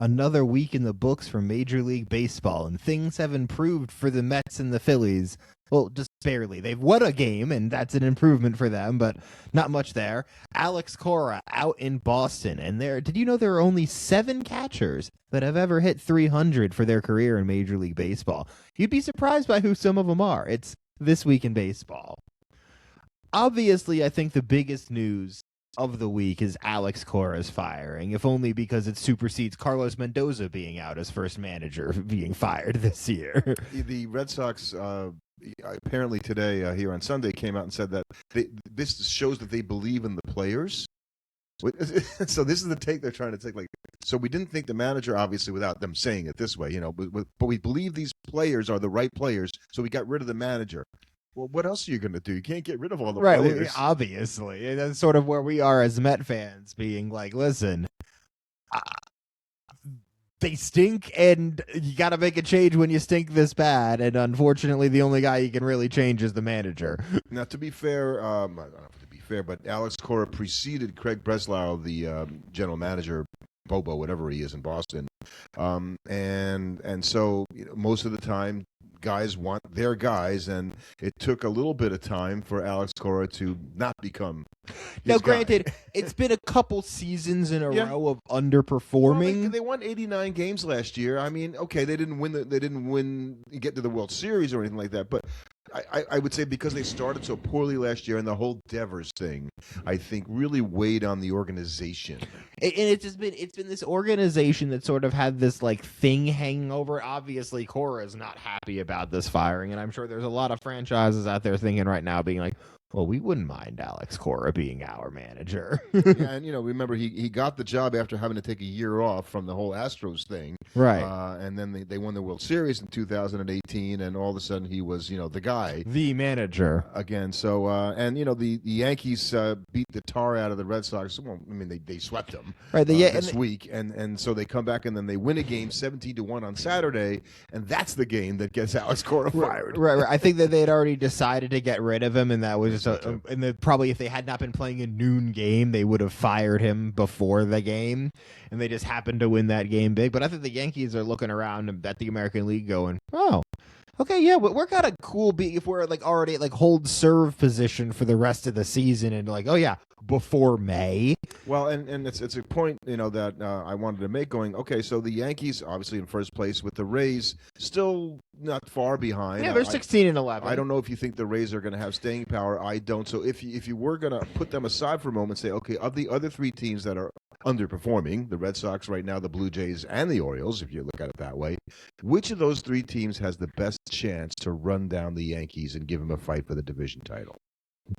Another week in the books for Major League Baseball, and things have improved for the Mets and the Phillies. Well, just barely. They've won a game, and that's an improvement for them, but not much there. Alex Cora out in Boston, and did you know there are only 7 catchers that have ever hit 300 for their career in Major League Baseball? You'd be surprised by who some of them are. It's This Week in Baseball. Obviously, I think the biggest news of the week is Alex Cora's firing, if only because it supersedes Carlos Mendoza being out as first manager being fired this year. The Red Sox apparently today here on Sunday came out and said that this shows that they believe in the players. So this is the take they're trying to take. So we didn't think the manager, obviously, without them saying it this way, but we believe these players are the right players, so we got rid of the manager. Well, what else are you going to do? You can't get rid of all the players. Right, obviously. That's sort of where we are as Met fans, being like, listen, they stink, and you got to make a change when you stink this bad, and unfortunately, the only guy you can really change is the manager. Now, to be fair, I don't know if to be fair, but Alex Cora preceded Craig Breslau, the general manager, Bobo, whatever he is in Boston, and so most of the time, guys want their guys, and it took a little bit of time for Alex Cora to not become now, granted, it's been a couple seasons in a row of underperforming. Well, they won 89 games last year. I mean, okay, they didn't win, get to the World Series or anything like that, but I would say because they started so poorly last year, and the whole Devers thing, I think, really weighed on the organization. And it's been this organization that sort of had this thing hanging over. Obviously, Cora is not happy about this firing, and I'm sure there's a lot of franchises out there thinking right now, being like, well, we wouldn't mind Alex Cora being our manager. Yeah, and remember he got the job after having to take a year off from the whole Astros thing, right? And then they won the World Series in 2018, and all of a sudden he was the guy, the manager again. So and the Yankees beat the tar out of the Red Sox. Well, I mean they swept them this week, and so they come back and then they win a game 17-1 on Saturday, and that's the game that gets Alex Cora fired. Right. I think that they had already decided to get rid of him, and that was. And probably if they had not been playing a noon game, they would have fired him before the game, and they just happened to win that game big. But I think the Yankees are looking around at the American League going, oh, okay, yeah, we're kind of cool if we're already hold serve position for the rest of the season, and oh yeah, before May. Well, and it's a point that I wanted to make. Going, okay, so the Yankees obviously in first place with the Rays still not far behind. Yeah, they're 16-11. I don't know if you think the Rays are going to have staying power. I don't. So if you were going to put them aside for a moment, say, okay, of the other 3 teams that are underperforming, the Red Sox right now, the Blue Jays, and the Orioles, if you look at it that way, which of those 3 teams has the best chance to run down the Yankees and give them a fight for the division title?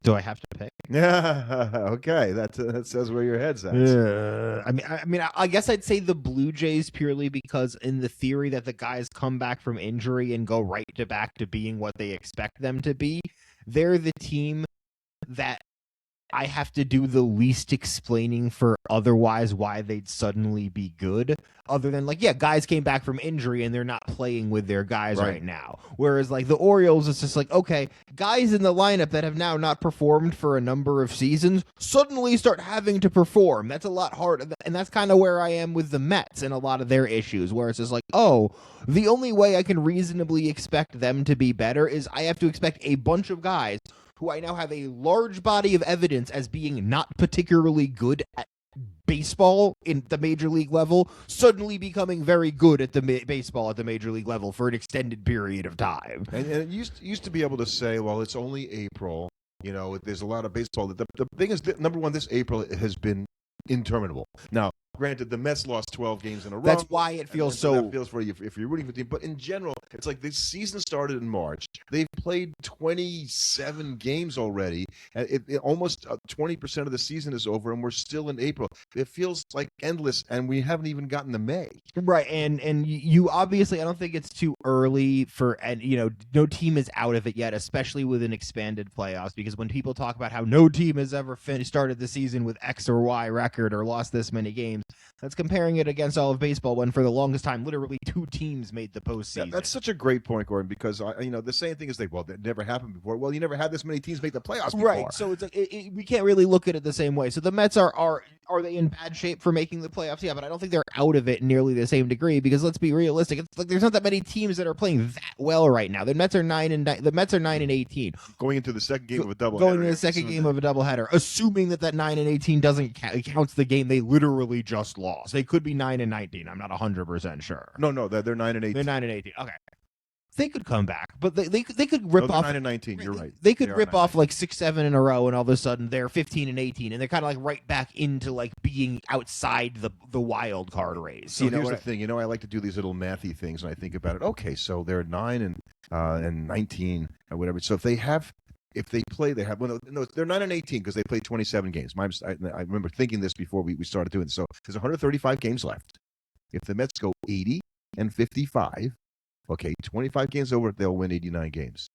Do I have to pick? Yeah, okay. That says where your head's at. Yeah. I mean, I guess I'd say the Blue Jays purely because in the theory that the guys come back from injury and go right back to being what they expect them to be, they're the team that I have to do the least explaining for otherwise why they'd suddenly be good, other than guys came back from injury and they're not playing with their guys right now. Whereas the Orioles, it's just okay, guys in the lineup that have now not performed for a number of seasons suddenly start having to perform. That's a lot harder, and that's kind of where I am with the Mets and a lot of their issues, where it's just oh, the only way I can reasonably expect them to be better is I have to expect a bunch of guys who I now have a large body of evidence as being not particularly good at baseball in the major league level, suddenly becoming very good at the baseball at the major league level for an extended period of time. And it used to be able to say, well, it's only April. There's a lot of baseball. The thing is, number one, this April has been interminable. Now, granted, the Mets lost 12 games in a row. That's why it feels so. That feels for you if you're rooting for the team. But in general, it's this season started in March. They've played 27 games already. And almost 20% of the season is over, and we're still in April. It feels endless, and we haven't even gotten to May. Right, and you obviously, I don't think it's too early for, and no team is out of it yet, especially with an expanded playoffs, because when people talk about how no team has ever started the season with X or Y record or lost this many games, that's comparing it against all of baseball when for the longest time, literally 2 teams made the postseason. That's such a great point, Gordon, because the same thing is well, that never happened before. Well, you never had this many teams make the playoffs before. Right. So it's like we can't really look at it the same way. So the Mets are they in bad shape for making the playoffs? Yeah, but I don't think they're out of it nearly the same degree because let's be realistic. It's like there's not that many teams that are playing that well right now. The Mets are 9-18. Going into the second game of a doubleheader. Going into the second game of a doubleheader, assuming that 9-18 doesn't counts the game they literally just lost. They could be 9-19. I'm not 100% sure. No, they're 9-18. They're 9-18. Okay. They could come back, but they could rip off 9-19. You're right. They could rip off like 6-7 in a row, and all of a sudden they're 15-18, and they're kind of like right back into like being outside the wild card race. So here's the thing. I like to do these little mathy things, and I think about it. Okay, so they're 9 and 19 or whatever. So if they have they're 9-18 because they played 27 games. I remember thinking this before we started doing this. So there's 135 games left. If the Mets go 80-55. Okay, 25 games over, they'll win 89 games.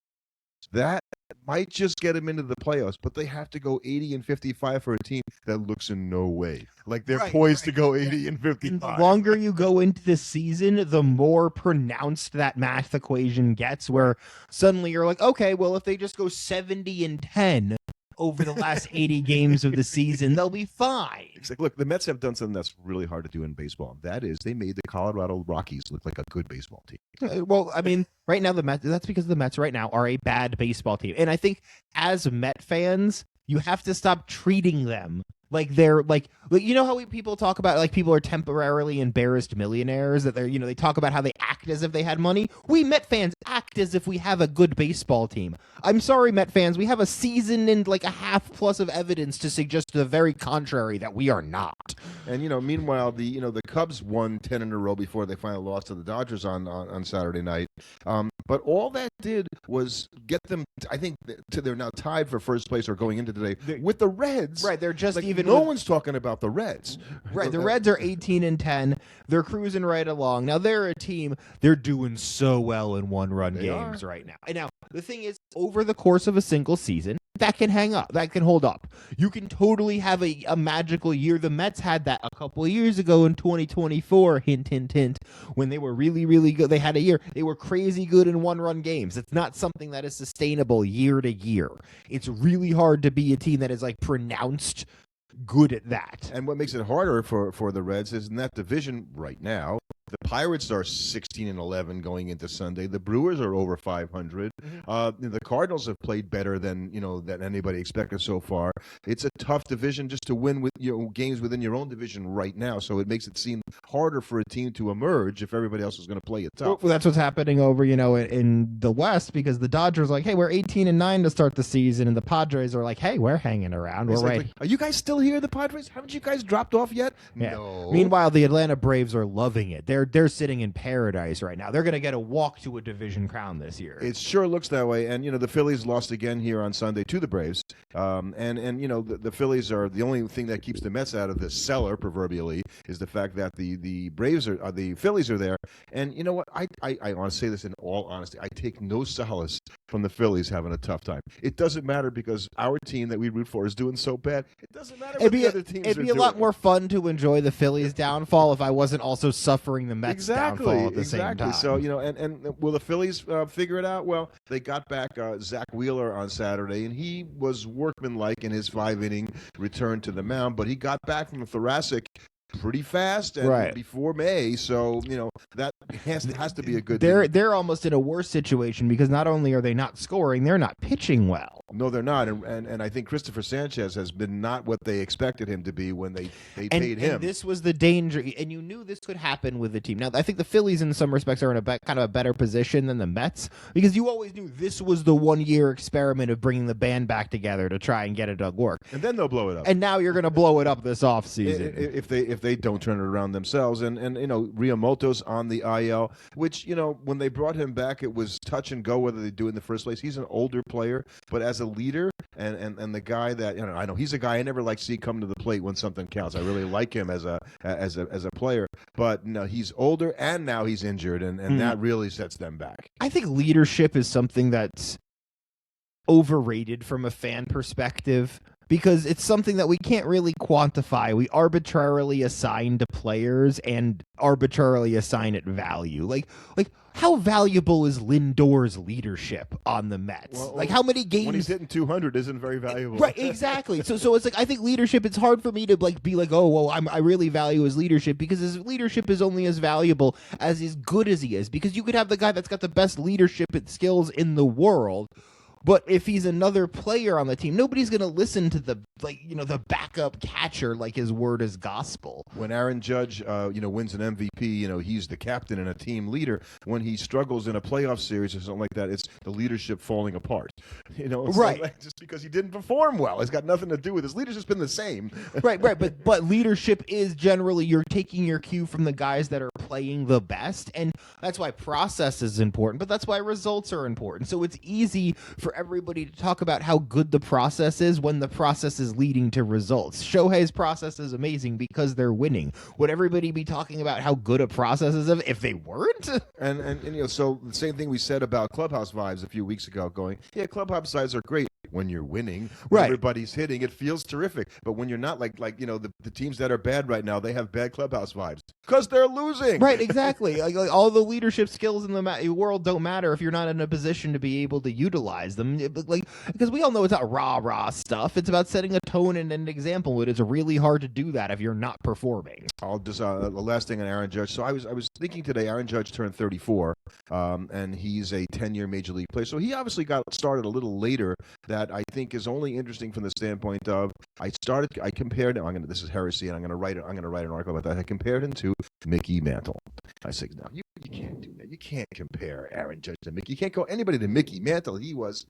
That might just get them into the playoffs, but they have to go 80-55 for a team that looks in no way. Like they're poised to go 80-55. And the longer you go into the season, the more pronounced that math equation gets, where suddenly you're like, okay, well, if they just go 70-10 over the last 80 games of the season, they'll be fine. It's like, look, the Mets have done something that's really hard to do in baseball. That is, they made the Colorado Rockies look like a good baseball team. Well, I mean, right now that's because the Mets right now are a bad baseball team. And I think as Met fans, you have to stop treating them like they're like how people talk about like people are temporarily embarrassed millionaires, that they're they talk about how they act as if they had money. We Met fans act as if we have a good baseball team. I'm sorry, Met fans, we have a season and like a half plus of evidence to suggest the very contrary, that we are not. And meanwhile, the Cubs won 10 in a row before they finally lost to the Dodgers on Saturday night. But all that did was get them, I think, they're now tied for first place or going into today with the Reds. Right, they're just even. No one's talking about the Reds. Right, the Reds are 18-10. They're cruising right along. Now they're a team. They're doing so well in one-run games right now. And now the thing is, over the course of a single season, that can hang up. That can hold up. You can totally have a magical year. The Mets had that a couple of years ago in 2024, hint, hint, hint, when they were really, really good. They had a year. They were crazy good in one-run games. It's not something that is sustainable year to year. It's really hard to be a team that is like pronounced good at that. And what makes it harder for the Reds is in that division right now, the Pirates are 16-11 going into Sunday. The Brewers are over 500. The Cardinals have played better than anybody expected so far. It's a tough division just to win with games within your own division right now. So it makes it seem harder for a team to emerge if everybody else is going to play it tough. Well, that's what's happening over in the West, because the Dodgers are like, hey, we're 18-9 to start the season, and the Padres are like, hey, we're hanging around. We're right. Are you guys still here, the Padres? Haven't you guys dropped off yet? Yeah. No. Meanwhile, the Atlanta Braves are loving it. They're sitting in paradise right now. They're going to get a walk to a division crown this year. It sure looks that way. And the Phillies lost again here on Sunday to the Braves. The Phillies are the only thing that keeps the Mets out of the cellar, proverbially, is the fact that the Phillies are there. And you know what? I want to say this in all honesty. I take no solace from the Phillies having a tough time. It doesn't matter, because our team that we root for is doing so bad. It doesn't matter what the other teams are doing. It'd be a lot more fun to enjoy the Phillies' downfall if I wasn't also suffering the Mets' downfall at the same time. So, and will the Phillies figure it out? Well, they got back Zach Wheeler on Saturday, and he was workmanlike in his 5-inning return to the mound, but he got back from a thoracic pretty fast and before May, so that has to be a good thing. They're almost in a worse situation, because not only are they not scoring, they're not pitching well. No, they're not, and I think Christopher Sanchez has been not what they expected him to be when they paid him. And this was the danger, and you knew this could happen with the team. Now, I think the Phillies in some respects are in kind of a better position than the Mets, because you always knew this was the one-year experiment of bringing the band back together to try and get it to work. And then they'll blow it up. And now you're going to blow it up this offseason. If they don't turn it around themselves. And Riamoto's on the IL, which, when they brought him back, it was touch and go whether they do it in the first place. He's an older player, but as a leader and the guy that, I know he's a guy I never like to see come to the plate when something counts. I really like him as a player, but he's older and now he's injured, and that really sets them back. I think leadership is something that's overrated from a fan perspective. because it's something that we can't really quantify. We arbitrarily assign to players and arbitrarily assign it value. Like how valuable is Lindor's leadership on the Mets? Well, like how many games when he's hitting 200 isn't very valuable. Right, exactly. So it's like I think leadership. It's hard for me to like be like, oh well, I really value his leadership because his leadership is only as valuable as good as he is. Because you could have the guy that's got the best leadership skills in the world, but if he's another player on the team, nobody's gonna listen to the the backup catcher like his word is gospel. When Aaron Judge wins an MVP, he's the captain and a team leader. When he struggles in a playoff series or something like that, it's the leadership falling apart. It's right? Like just because he didn't perform well, it's got nothing to do with his leadership's been the same. right. But leadership is generally you're taking your cue from the guys that are playing the best, and that's why process is important. But that's why results are important. So it's easy for everybody to talk about how good the process is when the process is leading to results. Shohei's process is amazing because they're winning. Would everybody be talking about how good a process is if they weren't? And so the same thing we said about clubhouse vibes a few weeks ago, going, yeah, clubhouse vibes are great when you're winning, when right? Everybody's hitting, it feels terrific. But when you're not, the teams that are bad right now, they have bad clubhouse vibes because they're losing. Right, exactly. like all the leadership skills in the world don't matter if you're not in a position to be able to utilize them. Because we all know it's not rah stuff. It's about setting a tone and an example. It is really hard to do that if you're not performing. I'll just the last thing on Aaron Judge. So I was thinking today, Aaron Judge turned 34, and he's a 10-year major league player. So he obviously got started a little later. That I think is only interesting from the standpoint of I compared him. This is heresy, and I'm going to write an article about that. I compared him to Mickey Mantle. I said, no, you can't do that. You can't compare Aaron Judge to Mickey. You can't go anybody to Mickey Mantle. He was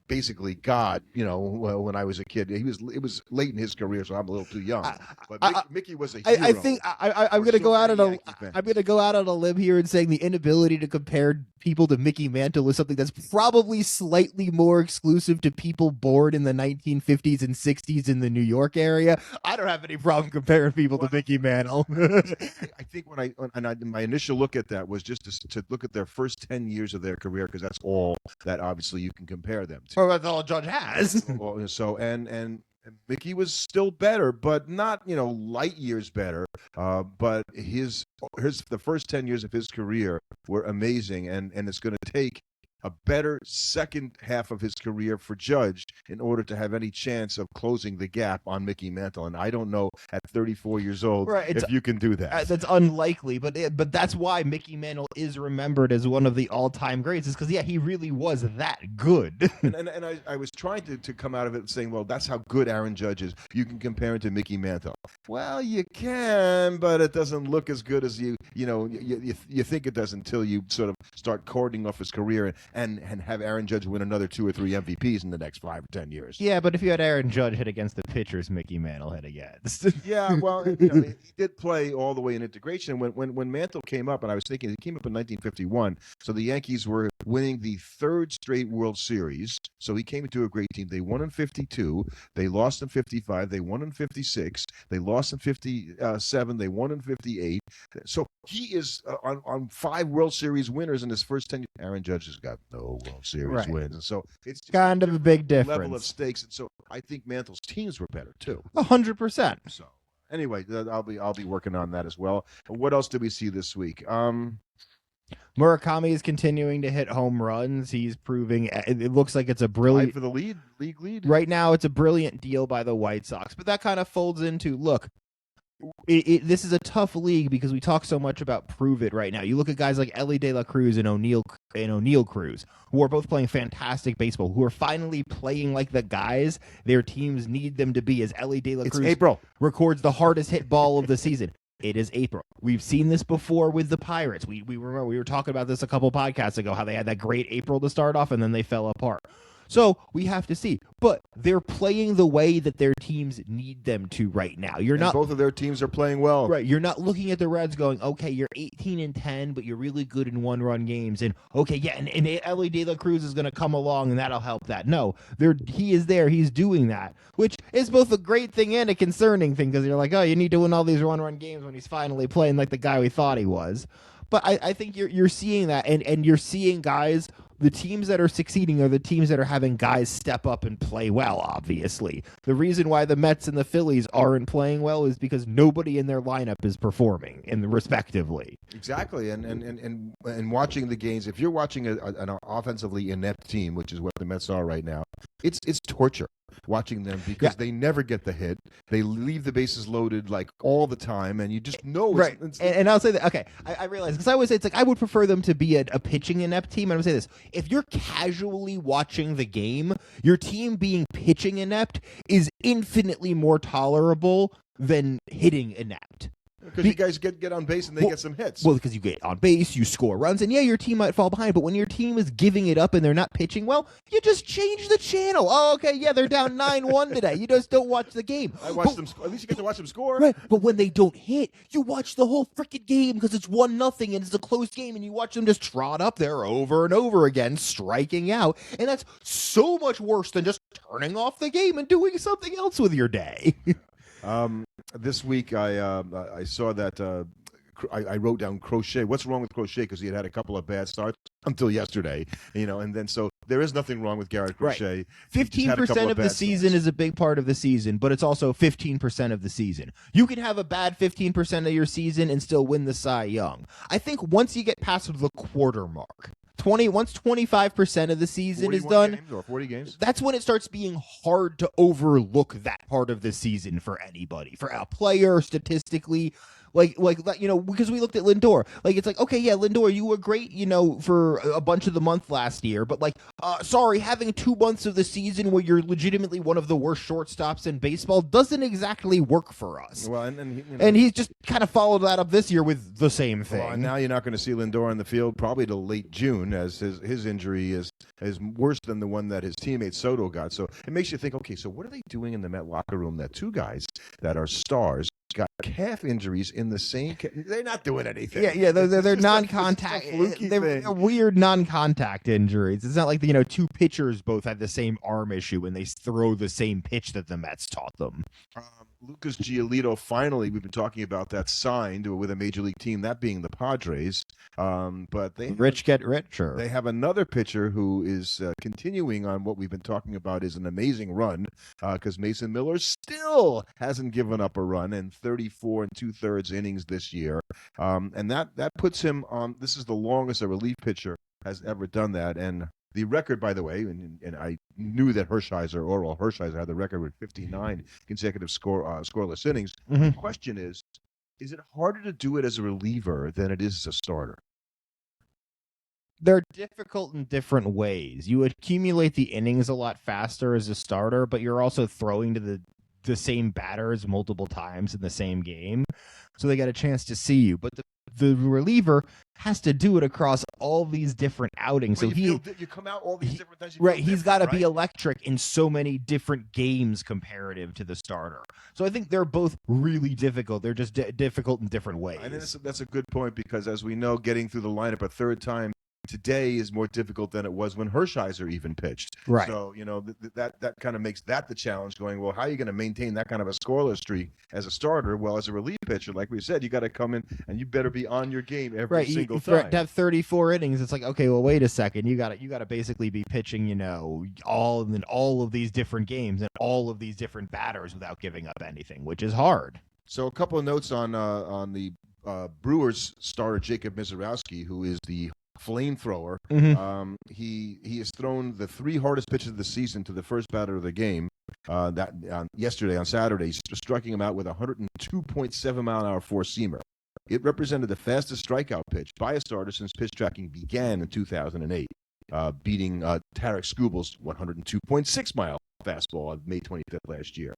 basically God, when I was a kid. It was late in his career, so I'm a little too young. But Mickey was a hero. I think I'm going to go out on a limb here and saying the inability to compare people to Mickey Mantle is something that's probably slightly more exclusive to people born in the 1950s and 60s in the New York area. I don't have any problem comparing people to Mickey Mantle. I think my initial look at that was just to look at their first 10 years of their career, because that's all that obviously you can compare them to. Well, that's all Judge has. So and Mickey was still better, but not light years better. But the first 10 years of his career were amazing, and it's going to take a better second half of his career for Judge in order to have any chance of closing the gap on Mickey Mantle. And I don't know at 34 years old if you can do that. That's unlikely, but that's why Mickey Mantle is remembered as one of the all-time greats, is because, he really was that good. and I was trying to come out of it saying, well, that's how good Aaron Judge is. You can compare him to Mickey Mantle. Well, you can, but it doesn't look as good as you think it does until you sort of start cording off his career and have Aaron Judge win another 2 or 3 MVPs in the next 5 or 10 years. Yeah, but if you had Aaron Judge hit against the pitchers Mickey Mantle hit against. Yeah, well, he did play all the way in integration. When Mantle came up, and I was thinking, he came up in 1951, so the Yankees were winning the 3rd straight World Series. So he came into a great team. They won in 52, they lost in 55, they won in 56, they lost in 57, they won in 58. So he is on 5 World Series winners in his first 10 years. Aaron Judge has got no World Series wins, and so it's kind of a big difference. Level of stakes, and so I think Mantle's teams were better too. 100%. So anyway, I'll be working on that as well. What else did we see this week? Murakami is continuing to hit home runs. He's proving it looks like it's a brilliant for the league lead. Right now, it's a brilliant deal by the White Sox, but that kind of folds into look. This is a tough league because we talk so much about prove it right now. You look at guys like Ellie De La Cruz and O'Neal Cruz, who are both playing fantastic baseball, who are finally playing like the guys their teams need them to be, as Ellie De La Cruz records the hardest hit ball of the season. It is April. We've seen this before with the Pirates. We remember we were talking about this a couple podcasts ago, how they had that great April to start off and then they fell apart. So we have to see, but they're playing the way that their teams need them to right now. Both of their teams are playing well. Right. You're not looking at the Reds going, okay, you're 18-10, but you're really good in 1-run games. And okay, yeah, and Ellie De La Cruz is going to come along and that'll help that. No, he is there. He's doing that, which is both a great thing and a concerning thing, because you're like, oh, you need to win all these 1-run games when he's finally playing like the guy we thought he was. But I think you're seeing that, and you're seeing guys The teams that are succeeding are the teams that are having guys step up and play well, obviously. The reason why the Mets and the Phillies aren't playing well is because nobody in their lineup is performing, respectively. Exactly, and watching the games, if you're watching an offensively inept team, which is what the Mets are right now, it's torture watching them because they never get the hit. They leave the bases loaded like all the time, and you just know it's, right. And I'll say that. Okay, I realize because I always say it's like I would prefer them to be a pitching inept team. And I would say this: if you're casually watching the game, your team being pitching inept is infinitely more tolerable than hitting inept. Because you guys get on base and they get some hits. Well, because you get on base, you score runs, and yeah, your team might fall behind, but when your team is giving it up and they're not pitching well, you just change the channel. Oh, okay, yeah, they're down 9-1 today. You just don't watch the game. I watched them. At least you get to watch them score. Right, but when they don't hit, you watch the whole freaking game because it's 1-0 and it's a close game, and you watch them just trot up there over and over again, striking out, and that's so much worse than just turning off the game and doing something else with your day. This week I saw that I wrote down Crochet. What's wrong with Crochet? Because he had a couple of bad starts until yesterday, and then so there is nothing wrong with Garrett Crochet. Right. 15% of the season is a big part of the season, but it's also 15% of the season. You can have a bad 15% of your season and still win the Cy Young. I think once you get past the quarter mark, once 25% of the season is done, games or 40 games, that's when it starts being hard to overlook that part of the season for anybody, for a player statistically. Like because we looked at Lindor. Like, it's like, okay, yeah, Lindor, you were great, for a bunch of the month last year, but sorry, having 2 months of the season where you're legitimately one of the worst shortstops in baseball doesn't exactly work for us. Well, and he's just kind of followed that up this year with the same thing. Well, and now you're not going to see Lindor in the field probably till late June, as his injury is worse than the one that his teammate Soto got. So it makes you think, okay, so what are they doing in the Met locker room that 2 guys that are stars got calf injuries in the same they're not doing anything. Yeah, they're non-contact. They're weird non-contact injuries. It's not like 2 pitchers both had the same arm issue and they throw the same pitch that the Mets taught them. Lucas Giolito, finally, we've been talking about that, signed with a major league team, that being the Padres. But they get richer. They have another pitcher who is continuing on what we've been talking about is an amazing run, because Mason Miller still hasn't given up a run in 34 2/3 innings this year. And that puts him on, this is the longest a relief pitcher has ever done that. And the record, by the way, and I knew that Orel Hershiser had the record with 59 consecutive scoreless innings. Mm-hmm. The question is it harder to do it as a reliever than it is as a starter? They're difficult in different ways. You accumulate the innings a lot faster as a starter, but you're also throwing to the same batters multiple times in the same game, so they got a chance to see you. But the reliever has to do it across all these different outings. Well, so you come out all these different times. Right, he's got to be electric in so many different games comparative to the starter. So I think they're both really difficult. They're just difficult in different ways. I think that's a good point, because as we know, getting through the lineup a third time today is more difficult than it was when Hershiser even pitched. Right. So, that kind of makes that the challenge, going, well, how are you going to maintain that kind of a scoreless streak as a starter? Well, as a relief pitcher, like we said, you got to come in and you better be on your game every single time. To have 34 innings, it's like, okay, well, wait a second. You got to basically be pitching, all of these different games and all of these different batters without giving up anything, which is hard. So a couple of notes on the Brewers starter, Jacob Misiorowski, who is the flamethrower. Mm-hmm. He has thrown the 3 hardest pitches of the season to the first batter of the game. Yesterday on Saturday, striking him out with a 102.7 mile an hour 4-seamer. It represented the fastest strikeout pitch by a starter since pitch tracking began in 2008, beating Tarek Skubal's 102.6 mile fastball on May 25th last year.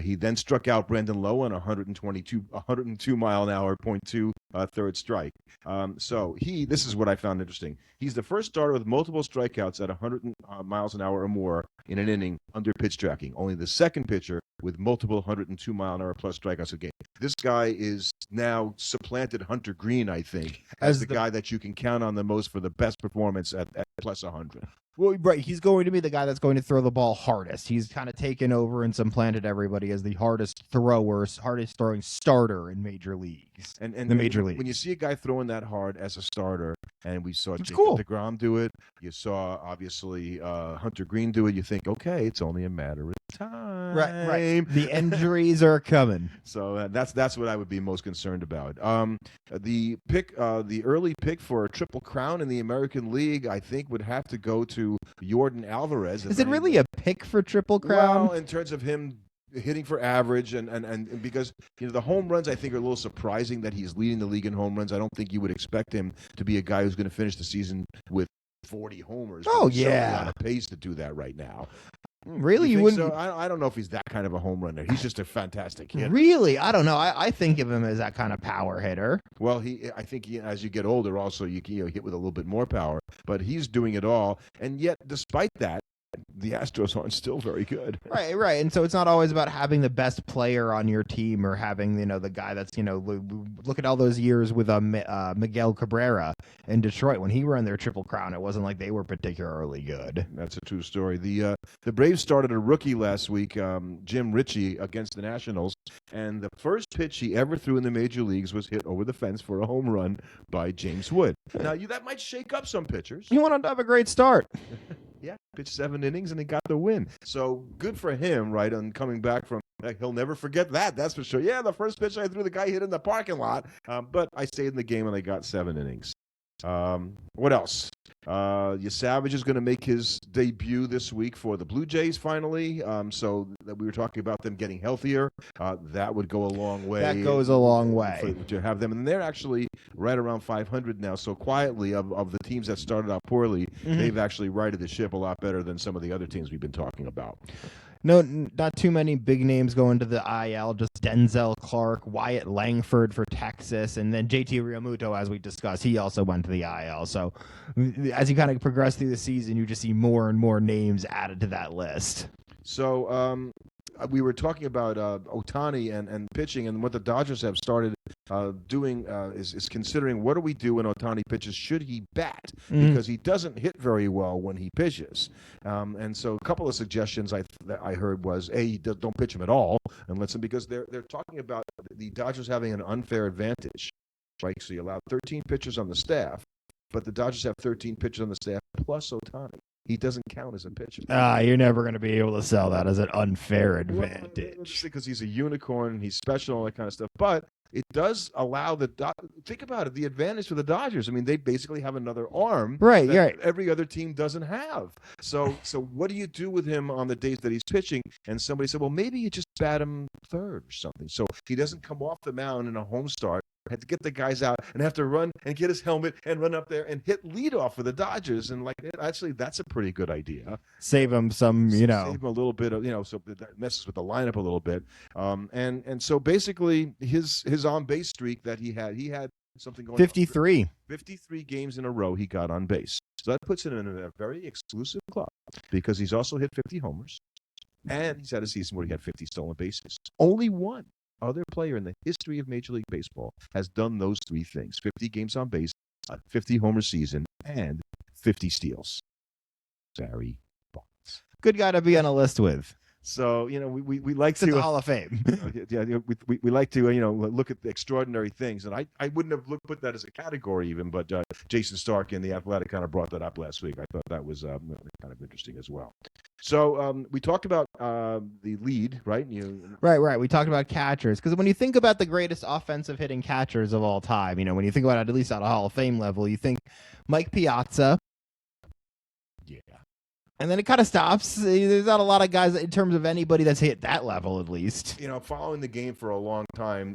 He then struck out Brandon Lowe on 102 mile an hour, .2 third strike. This is what I found interesting. He's the first starter with multiple strikeouts at 100 miles an hour or more in an inning under pitch tracking. Only the second pitcher with multiple 102 mile an hour plus strikeouts a game. This guy is now supplanted Hunter Green, I think, as the guy that you can count on the most for the best performance at plus 100. Well, right, he's going to be the guy that's going to throw the ball hardest. He's kind of taken over and supplanted everybody as the hardest throwing starter in major leagues. And the major when you leagues. see a guy throwing that hard as a starter, and we saw It's Jacob cool. deGrom do it, you saw obviously Hunter Green do it. You think, okay, it's only a matter of time. Right. The injuries are coming. So that's what I would be most concerned about. The early pick for a triple crown in the American League, I think, would have to go to Jordan Alvarez. Is it really a pick for Triple Crown? Well, in terms of him hitting for average and because the home runs, I think, are a little surprising that he's leading the league in home runs. I don't think you would expect him to be a guy who's going to finish the season with 40 homers. Oh, He's certainly yeah. on a pace to do that right now. Really? You You think wouldn't? so? I don't know if he's that kind of a home runner. He's just a fantastic hitter. Really? I don't know. I think of him as that kind of power hitter. Well, I think as you get older, also you hit with a little bit more power. But he's doing it all, and yet, despite that, the Astros aren't still very good. Right. And so it's not always about having the best player on your team or having, the guy that's, look at all those years with Miguel Cabrera in Detroit. When he ran their Triple Crown, it wasn't like they were particularly good. That's a true story. The Braves started a rookie last week, Jim Ritchie, against the Nationals, and the first pitch he ever threw in the major leagues was hit over the fence for a home run by James Wood. Now, that might shake up some pitchers. He went on to have a great start. Yeah, pitched 7 innings and he got the win. So good for him, right? On coming back from, he'll never forget that. That's for sure. Yeah, the first pitch I threw, the guy hit in the parking lot. But I stayed in the game and I got 7 innings. What else? Savage is going to make his debut this week for the Blue Jays finally. So that we were talking about them getting healthier. That would go a long way. That goes a long way. To have them. And they're actually right around 500 now. So quietly, of the teams that started out poorly, they've actually righted the ship a lot better than some of the other teams we've been talking about. No, not too many big names going to the IL. Just Denzel Clark, Wyatt Langford for Texas, and then JT Realmuto, as we discussed, he also went to the IL. So as you kind of progress through the season, you just see more and more names added to that list. So we were talking about Ohtani and pitching, and what the Dodgers have started doing is considering, what do we do when Ohtani pitches? Should he bat? Because he doesn't hit very well when he pitches. And so a couple of suggestions that I heard was, A, don't pitch him at all, and let's him, because they're talking about the Dodgers having an unfair advantage, right? So you allow 13 pitchers on the staff, but the Dodgers have 13 pitchers on the staff plus Ohtani. He doesn't count as a pitcher. You're never going to be able to sell that as an unfair advantage. Because he's a unicorn and he's special, all that kind of stuff. But it does allow think about it, the advantage for the Dodgers. I mean, they basically have another arm that every other team doesn't have. So what do you do with him on the days that he's pitching? And somebody said, well, maybe you just bat him third or something. So he doesn't come off the mound in a home start, had to get the guys out and have to run and get his helmet and run up there and hit leadoff for the Dodgers. And actually, that's a pretty good idea. Save him some, Save him a little bit of, so that messes with the lineup a little bit. And so basically his on base streak that he had something going 53. on. 53 games in a row he got on base. So that puts him in a very exclusive club, because he's also hit 50 homers and he's had a season where he had 50 stolen bases. Only one other player in the history of Major League Baseball has done those 3 things: 50 games on base, a 50 homer season, and 50 steals. Barry Bonds. Good guy to be on a list with. So, we like to the Hall of Fame. we like to look at the extraordinary things, and I wouldn't have put that as a category even, but Jason Stark in The Athletic kind of brought that up last week. I thought that was kind of interesting as well. So we talked about the lead, right? Right. We talked about catchers, because when you think about the greatest offensive hitting catchers of all time, when you think about it, at least at a Hall of Fame level, you think Mike Piazza. Yeah. And then it kind of stops. There's not a lot of guys in terms of anybody that's hit that level, at least. Following the game for a long time,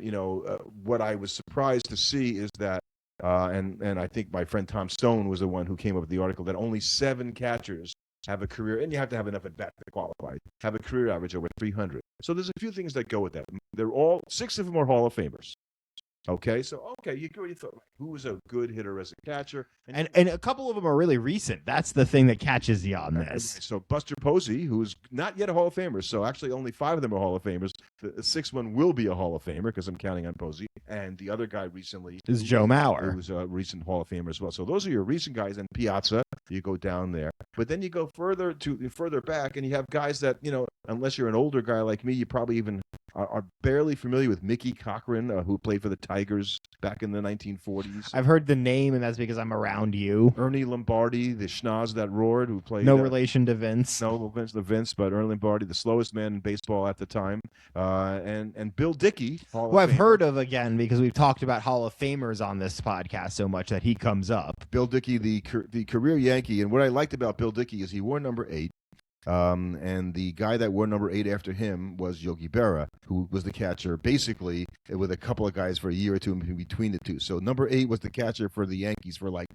what I was surprised to see is that, and I think my friend Tom Stone was the one who came up with the article, that only 7 catchers have a career, and you have to have enough at bat to qualify, have a career average over 300. So there's a few things that go with that. They're all 6 of them are Hall of Famers. Okay, so you already thought, who was a good hitter as a catcher? And a couple of them are really recent. That's the thing that catches you on this. So Buster Posey, who's not yet a Hall of Famer, so actually only 5 of them are Hall of Famers. The sixth one will be a Hall of Famer because I'm counting on Posey. And the other guy recently is Joe Mauer, who was a recent Hall of Famer as well. So those are your recent guys. And Piazza, you go down there. But then you go further back, and you have guys that, unless you're an older guy like me, you probably even are barely familiar with Mickey Cochran, who played for the Tigers back in the 1940s. I've heard the name, and that's because I'm around you. Ernie Lombardi, the schnoz that roared, who played... No relation to Vince. No Vince, but Ernie Lombardi, the slowest man in baseball at the time. And Bill Dickey, who I've heard of again because we've talked about Hall of Famers on this podcast so much that he comes up. Bill Dickey, the career Yankee. And what I liked about Bill Dickey is he wore number 8. And the guy that wore number 8 after him was Yogi Berra, who was the catcher, basically, with a couple of guys for a year or two in between the two. So number 8 was the catcher for the Yankees for like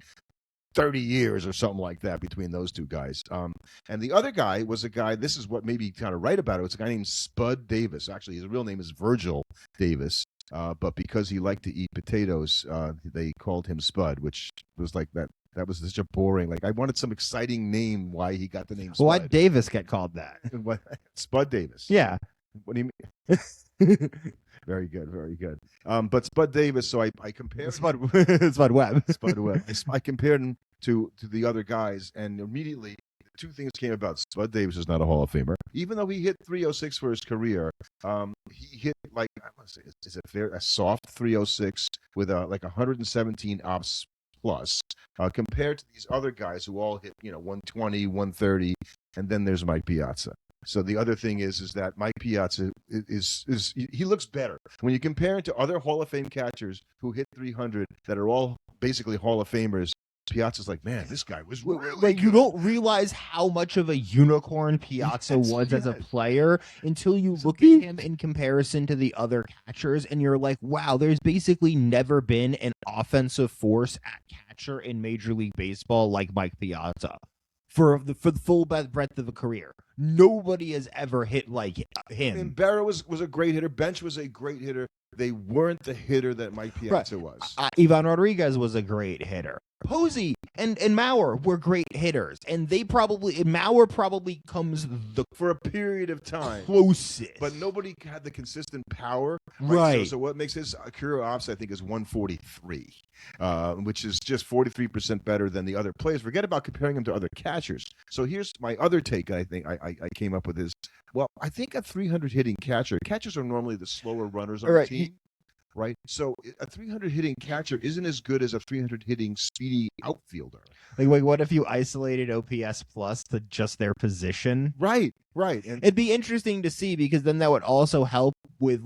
30 years or something like that between those two guys. And the other guy was a guy, this is what made me kind of write about it, it's a guy named Spud Davis. Actually, his real name is Virgil Davis. But because he liked to eat potatoes, they called him Spud, which was like that. That was such a boring. Like I wanted some exciting name. Why he got the name Spud? Why'd Davis get called that? Spud Davis. Yeah. What do you mean? Very good, very good. But Spud Davis. So I compared Spud Webb. Spud Webb. I compared him to the other guys, and immediately two things came about. Spud Davis is not a Hall of Famer, even though he hit 306 for his career. He hit like, I want to say, is it fair? A soft 306 with like 117 ops plus, compared to these other guys who all hit 120, 130, and then there's Mike Piazza. So the other thing is that Mike Piazza is he looks better when you compare it to other Hall of Fame catchers who hit 300 that are all basically Hall of Famers. Piazza's like, man, this guy was really like, you don't realize how much of a unicorn Piazza was as a player until you look at him in comparison to the other catchers, and you're like, wow, there's basically never been an offensive force at catcher in Major League Baseball like Mike Piazza. For the full breadth of a career, nobody has ever hit like him. And Berra was a great hitter. Bench was a great hitter. They weren't the hitter that Mike Piazza was. Ivan Rodriguez was a great hitter. Posey and Mauer were great hitters, and Mauer probably comes for a period of time closest, but nobody had the consistent power. Right. So what makes his career ops, I think, is 143, which is just 43% better than the other players. Forget about comparing him to other catchers. So here's my other take. I think I came up with is, well, I think a 300 hitting catcher. Catchers are normally the slower runners on the team. Right, so a 300 hitting catcher isn't as good as a 300 hitting speedy outfielder. Like, what if you isolated OPS plus to just their position? Right. And it'd be interesting to see, because then that would also help with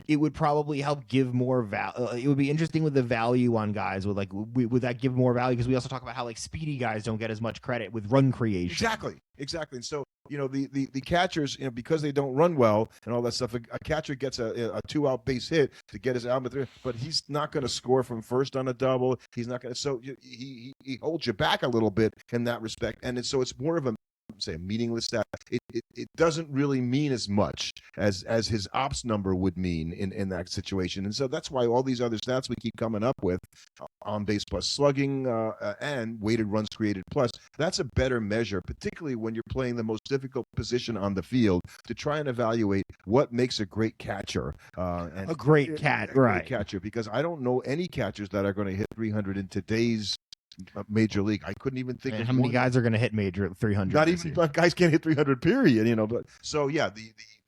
it would probably help give more value. It would be interesting with the value on guys. Would that give more value? Because we also talk about how speedy guys don't get as much credit with run creation. Exactly. And so the catchers, because they don't run well and all that stuff, a catcher gets a 2-out base hit to get his out, but he's not going to score from first on a double. He's not going to. So he holds you back a little bit in that respect, and so it's more of a meaningless stat. It doesn't really mean as much as his ops number would mean in that situation. And so that's why all these other stats we keep coming up with, on base plus slugging and weighted runs created plus, that's a better measure, particularly when you're playing the most difficult position on the field, to try and evaluate what makes a great catcher. A great catcher, because I don't know any catchers that are going to hit 300 in today's Major League. I couldn't even think of how many guys are going to hit major 300. Not even guys can't hit 300 period, but so yeah,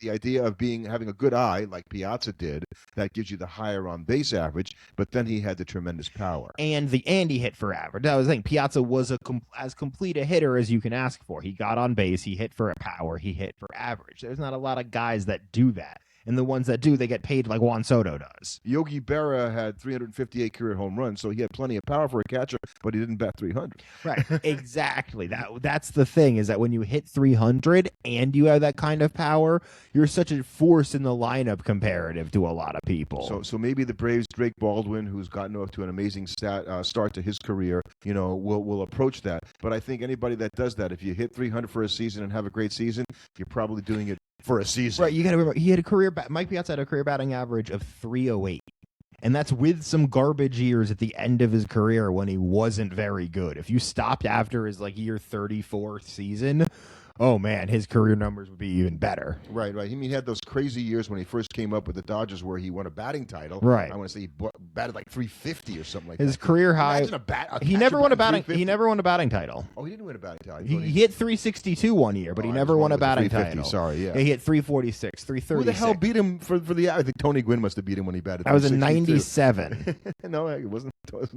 the idea of having a good eye like Piazza did, that gives you the higher on base average, but then he had the tremendous power and he hit for average. I was saying Piazza was as complete a hitter as you can ask for. He got on base, he hit for a power, he hit for average. There's not a lot of guys that do that. And the ones that do, they get paid like Juan Soto does. Yogi Berra had 358 career home runs, so he had plenty of power for a catcher, but he didn't bat 300. Right, exactly. That's the thing, is that when you hit 300 and you have that kind of power, you're such a force in the lineup comparative to a lot of people. So maybe the Braves' Drake Baldwin, who's gotten off to an amazing start to his career, will approach that. But I think anybody that does that, if you hit 300 for a season and have a great season, you're probably doing it for a season. Right, you got to remember, Mike Piazza had a career batting average of 308. And that's with some garbage years at the end of his career when he wasn't very good. If you stopped after his year 34 season, oh man, his career numbers would be even better. Right. I mean, he had those crazy years when he first came up with the Dodgers where he won a batting title. Right. I want to say he batted like 350 or something like His that. career high. Imagine He catcher never won a batting batting. He 350. never won a batting title. Oh, he didn't win a batting title. He hit 362 one year, but he I never was won wrong a with the batting 350. title. Sorry, yeah. He hit 346, 336. Who the hell beat him for the? I think Tony Gwynn must have beat him when he batted. That was in 362. '97. No, it wasn't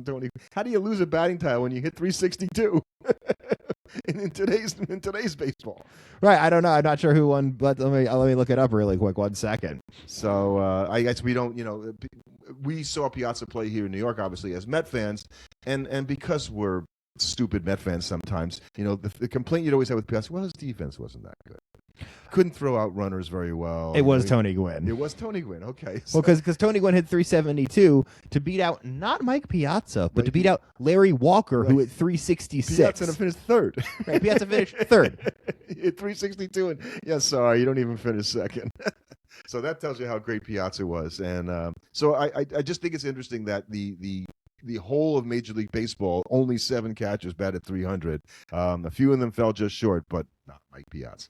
Tony. How do you lose a batting title when you hit 362 in today's baseball? Right, I don't know. I'm not sure who won, but let me look it up really quick. 1 second. So I guess we don't. We saw Piazza play here in New York, obviously as Met fans, and because we're stupid Met fans sometimes, the complaint you'd always have with Piazza, well, his defense wasn't that good. Couldn't throw out runners very well. It was Tony Gwynn. It was Tony Gwynn. Okay. Well, because Tony Gwynn hit 372 to beat out not Mike Piazza, but to beat out Larry Walker, who hit 366. Piazza finished third. Right, Piazza finished third. He hit 362, and sorry, you don't even finish second. So that tells you how great Piazza was, and so I just think it's interesting that the whole of Major League Baseball, only 7 catchers batted 300. A few of them fell just short, but not Mike Piazza.